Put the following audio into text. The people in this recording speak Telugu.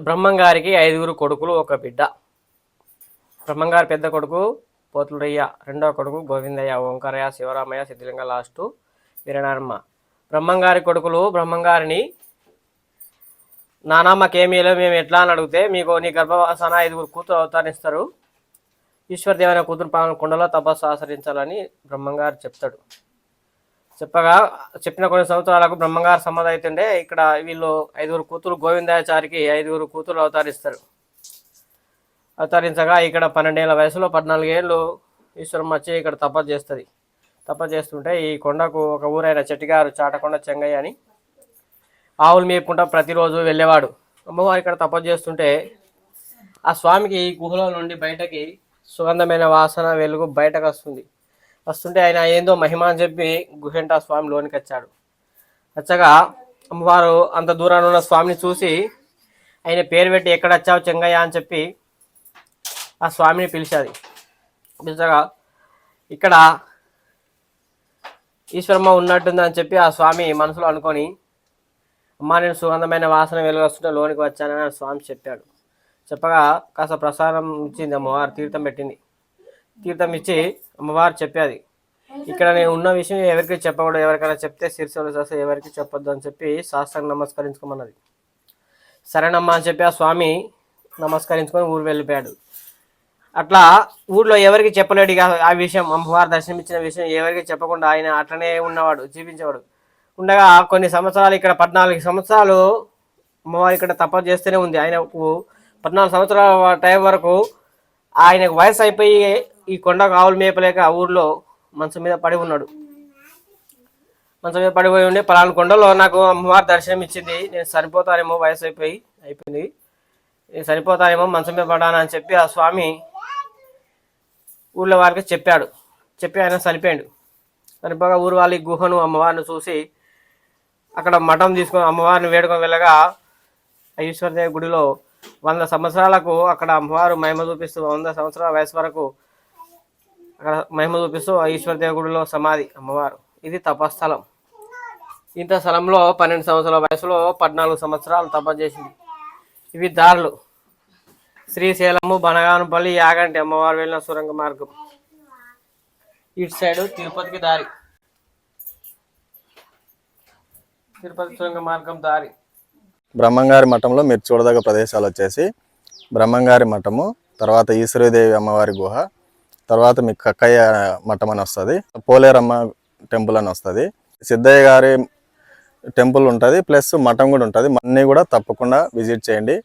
బ్రహ్మంగారికి 5 కొడుకులు ఒక బిడ్డ. బ్రహ్మంగారి పెద్ద కొడుకు పోతులరయ్య, రెండవ కొడుకు గోవిందయ్య, ఓంకారయ్య, శివరామయ్య, సిద్ధిలింగ, లాస్టు వీరనారమ్మ. బ్రహ్మంగారి కొడుకులు బ్రహ్మంగారిని, నానా మాకేమీలో మేము ఎట్లా అని అడిగితే, మీకు నీ గర్భవాసాన 5 కూతురు అవతారిస్తారు, ఈశ్వరదేవైన కూతురు కొండలో తపస్సు ఆచరించాలని బ్రహ్మంగారు చెప్తాడు. చెప్పిన కొన్ని సంవత్సరాలకు బ్రహ్మంగారు సమాధి అవుతుండే ఇక్కడ వీళ్ళు 5 కూతురు గోవిందాచారికి 5 కూతురు అవతరించగా ఇక్కడ 12 ఏళ్ళ వయసులో 14 ఏళ్ళు ఈశ్వరమ్మ వచ్చి ఇక్కడ తపస్సు చేస్తుంది. తపస్సు చేస్తుంటే ఈ కొండకు ఒక ఊరైన చెట్టిగారు చాటకొండ చెంగయ్య అని ఆవులు మేపుకుంటా ప్రతిరోజు వెళ్ళేవాడు. అమ్మవారు ఇక్కడ తపస్సు చేస్తుంటే ఆ స్వామికి ఈ గుహలో నుండి బయటకి సుగంధమైన వాసన వెలుగు బయటకు వస్తుంటే ఆయన ఏందో మహిమ అని చెప్పి గుహెంట స్వామి లోనికి వచ్చాడు. వచ్చగా అమ్మవారు అంత దూరాన్ని ఉన్న స్వామిని చూసి ఆయన పేరు పెట్టి ఎక్కడ వచ్చావు చెంగయ్య అని చెప్పి ఆ స్వామిని పిలిచగా ఇక్కడ ఈశ్వరమ్మ ఉన్నట్టుందని చెప్పి ఆ స్వామి మనసులో అనుకొని, అమ్మ నేను సుగంధమైన వాసన వెలుగు వస్తుంటే లోనికి వచ్చానని ఆ స్వామి చెప్పాడు. చెప్పగా కాస్త ప్రసాదం ఇచ్చింది అమ్మవారు, తీర్థం పెట్టింది. తీర్థం ఇచ్చి అమ్మవారు చెప్పేది, ఇక్కడ నేను ఉన్న విషయం ఎవరికి చెప్పకూడదు, ఎవరికైనా చెప్తే శిరస్సులు చేస్తే ఎవరికి చెప్పొద్దు అని చెప్పి శాస్త్రాన్ని నమస్కరించుకోమన్నది. సరేనమ్మా అని చెప్పి ఆ స్వామి నమస్కరించుకొని ఊరు వెళ్ళిపోయాడు. అట్లా ఊళ్ళో ఎవరికి చెప్పలేడు ఇక ఆ విషయం, అమ్మవారు దర్శనమిచ్చిన విషయం ఎవరికి చెప్పకుండా ఆయన అట్లనే ఉన్నవాడు, జీవించేవాడు. ఉండగా కొన్ని సంవత్సరాలు ఇక్కడ 14 సంవత్సరాలు అమ్మవారు ఇక్కడ తపస్సు చేస్తూనే ఉంది. ఆయనకు 14 సంవత్సరాల టైం వరకు ఆయనకు వయసు అయిపోయి ఈ కొండకు ఆవులు మేపలేక ఊర్లో మంచం మీద పడి ఉన్నాడు. మంచం మీద పడిపోయి ఉండి, పలానా కొండలో నాకు అమ్మవారు దర్శనం ఇచ్చింది, నేను చనిపోతానేమో, వయసు అయిపోయింది, నేను చనిపోతానేమో, మంచం మీద పడాను అని చెప్పి ఆ స్వామి ఊళ్ళో వారికి చెప్పి ఆయన చనిపోగా ఊరు వాళ్ళ ఈ గుహను అమ్మవారిని చూసి అక్కడ మఠం తీసుకొని అమ్మవారిని వేడుకొని వెళ్ళగా ఈశ్వరదేవి గుడిలో 100 సంవత్సరాలకు అక్కడ అమ్మవారు మహిమ చూపిస్తూ 100 సంవత్సరాల వయసు వరకు అక్కడ మహిమ చూపిస్తూ ఈశ్వరదేవి గుడిలో సమాధి అమ్మవారు. ఇది తపస్థలం. ఇంత స్థలంలో 12 సంవత్సరాల వయసులో 14 సంవత్సరాలు తపస్సు చేసింది. ఇవి దారులు: శ్రీశైలము, బనగానపల్లి, యాగంటి అమ్మవారు వెళ్ళిన సురంగ మార్గం. ఇటు సైడు తిరుపతికి దారి, తిరుపతి సురంగ మార్గం దారి. బ్రహ్మంగారి మఠంలో మీరు చూడదగ్గ ప్రదేశాలు వచ్చేసి బ్రహ్మంగారి మఠము, తర్వాత ఈశ్వరీదేవి అమ్మవారి గుహ, తర్వాత మీకు కక్కయ్య మఠం అని వస్తుంది, పోలేరమ్మ టెంపుల్ అని వస్తుంది, సిద్ధయ్య గారి టెంపుల్ ఉంటుంది, ప్లస్ మఠం కూడా ఉంటుంది. అన్నీ కూడా తప్పకుండా విజిట్ చేయండి.